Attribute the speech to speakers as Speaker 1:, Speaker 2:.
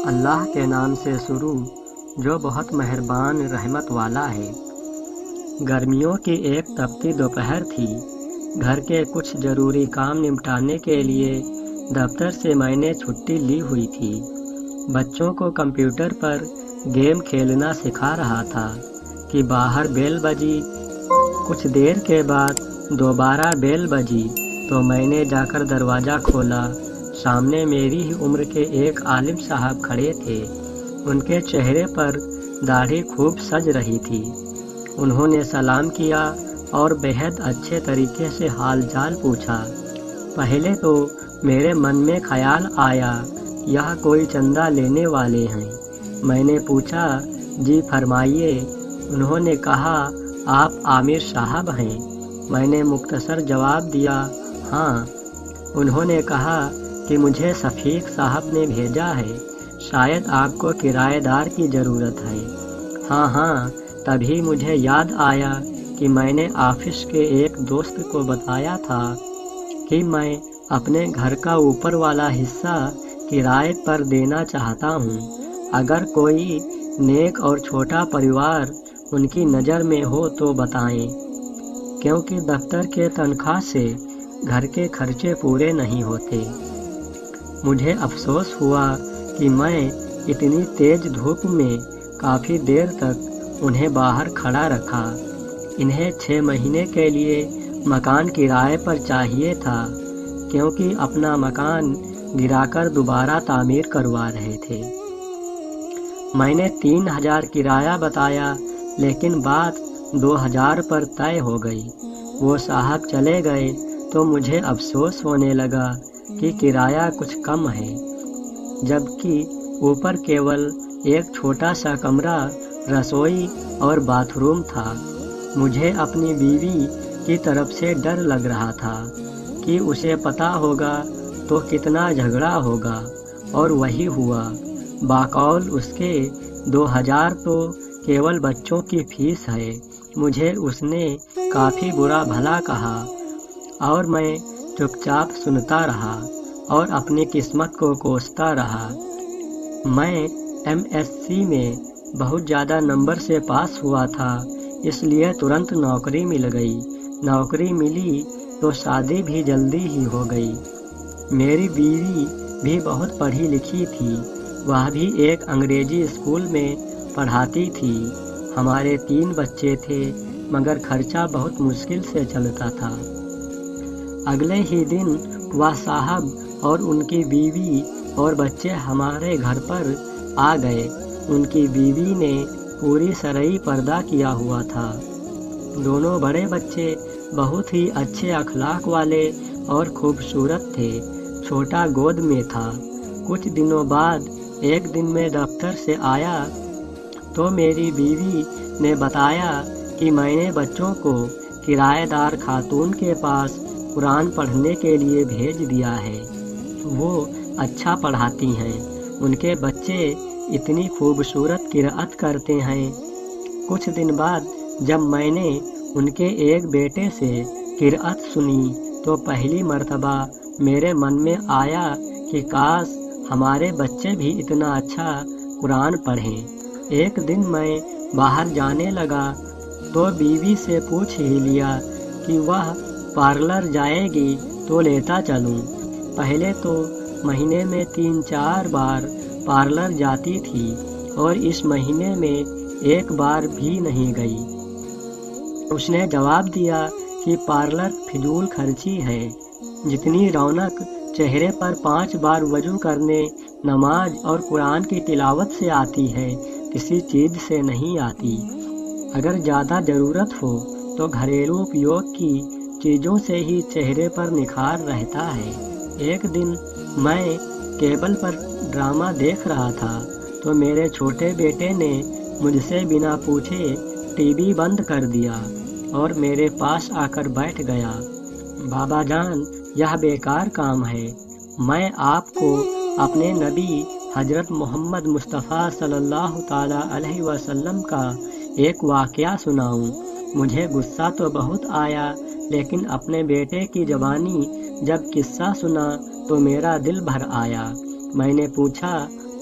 Speaker 1: اللہ کے نام سے شروع جو بہت مہربان رحمت والا ہے۔ گرمیوں کی ایک تپتی دوپہر تھی۔ گھر کے کچھ ضروری کام نمٹانے کے لیے دفتر سے میں نے چھٹی لی ہوئی تھی۔ بچوں کو کمپیوٹر پر گیم کھیلنا سکھا رہا تھا کہ باہر بیل بجی۔ کچھ دیر کے بعد دوبارہ بیل بجی تو میں نے جا کر دروازہ کھولا۔ سامنے میری ہی عمر کے ایک عالم صاحب کھڑے تھے۔ ان کے چہرے پر داڑھی خوب سج رہی تھی۔ انہوں نے سلام کیا اور بہت اچھے طریقے سے حال چال پوچھا۔ پہلے تو میرے من میں خیال آیا یہ کوئی چندہ لینے والے ہیں۔ میں نے پوچھا جی فرمائیے۔ انہوں نے کہا آپ عامر صاحب ہیں؟ میں نے مختصر جواب دیا ہاں۔ انہوں نے کہا کہ مجھے شفیق صاحب نے بھیجا ہے، شاید آپ کو کرایہ دار کی ضرورت ہے۔ ہاں، تبھی مجھے یاد آیا کہ میں نے آفس کے ایک دوست کو بتایا تھا کہ میں اپنے گھر کا اوپر والا حصہ کرائے پر دینا چاہتا ہوں۔ اگر کوئی نیک اور چھوٹا پریوار ان کی نظر میں ہو تو بتائیں، کیونکہ دفتر کے تنخواہ سے گھر کے خرچے پورے نہیں ہوتے۔ مجھے افسوس ہوا کہ میں اتنی تیز دھوپ میں کافی دیر تک انہیں باہر کھڑا رکھا۔ انہیں 6 مہینے کے لیے مکان کرائے پر چاہیے تھا، کیونکہ اپنا مکان گرا کر دوبارہ تعمیر کروا رہے تھے۔ میں نے 3000 کرایہ بتایا، لیکن بات 2000 پر طے ہو گئی۔ وہ صاحب چلے گئے تو مجھے افسوس ہونے لگا کہ کرایہ کچھ کم ہے، جبکہ اوپر کیول ایک چھوٹا سا کمرہ، رسوئی اور باتھ روم تھا۔ مجھے اپنی بیوی کی طرف سے ڈر لگ رہا تھا کہ اسے پتہ ہوگا تو کتنا جھگڑا ہوگا، اور وہی ہوا۔ بقول اس کے 2000 تو کیول بچوں کی فیس ہے۔ مجھے اس نے کافی برا بھلا کہا اور میں چپ چاپ سنتا رہا اور اپنی قسمت کو کوستا رہا۔ میں MSc میں بہت زیادہ نمبر سے پاس ہوا تھا، اس لیے ترنت نوکری مل گئی۔ نوکری ملی تو شادی بھی جلدی ہی ہو گئی۔ میری بیوی بھی بہت پڑھی لکھی تھی، وہ بھی ایک انگریزی اسکول میں پڑھاتی تھی۔ ہمارے 3 بچے تھے، مگر خرچہ بہت مشکل سے چلتا تھا۔ اگلے ہی دن وہ صاحب اور ان کی بیوی اور بچے ہمارے گھر پر آ گئے۔ ان کی بیوی نے پوری شرعی پردہ کیا ہوا تھا۔ دونوں بڑے بچے بہت ہی اچھے اخلاق والے اور خوبصورت تھے۔ چھوٹا گود میں تھا۔ کچھ دنوں بعد ایک دن میں دفتر سے آیا تو میری بیوی نے بتایا کہ میں نے بچوں کو کرایہ دار خاتون کے پاس قرآن پڑھنے کے لیے بھیج دیا ہے۔ وہ اچھا پڑھاتی ہیں۔ ان کے بچے اتنی خوبصورت قرأت کرتے ہیں۔ کچھ دن بعد جب میں نے ان کے ایک بیٹے سے قرأت سنی تو پہلی مرتبہ میرے من میں آیا کہ کاش ہمارے بچے بھی اتنا اچھا قرآن پڑھیں۔ ایک دن میں باہر جانے لگا تو بیوی سے پوچھ ہی لیا کہ وہ پارلر جائے گی تو لیتا چلوں۔ پہلے تو مہینے میں 3-4 بار پارلر جاتی تھی اور اس مہینے میں ایک بار بھی نہیں گئی۔ اس نے جواب دیا کہ پارلر فضول خرچی ہے۔ جتنی رونق چہرے پر 5 بار وضو کرنے، نماز اور قرآن کی تلاوت سے آتی ہے، کسی چیز سے نہیں آتی۔ اگر زیادہ ضرورت ہو تو گھریلو اپیوگ کی چیزوں سے ہی چہرے پر نکھار رہتا ہے۔ ایک دن میں کیبل پر ڈرامہ دیکھ رہا تھا تو میرے چھوٹے بیٹے نے مجھ سے بنا پوچھے ٹی وی بند کر دیا اور میرے پاس آ کر بیٹھ گیا۔ بابا جان، یہ بیکار کام ہے۔ میں آپ کو اپنے نبی حضرت محمد مصطفیٰ صلی اللہ تعالیٰ علیہ وسلم کا ایک واقعہ سناؤں؟ مجھے غصہ تو بہت آیا، لیکن اپنے بیٹے کی زبانی جب قصہ سنا تو میرا دل بھر آیا۔ میں نے پوچھا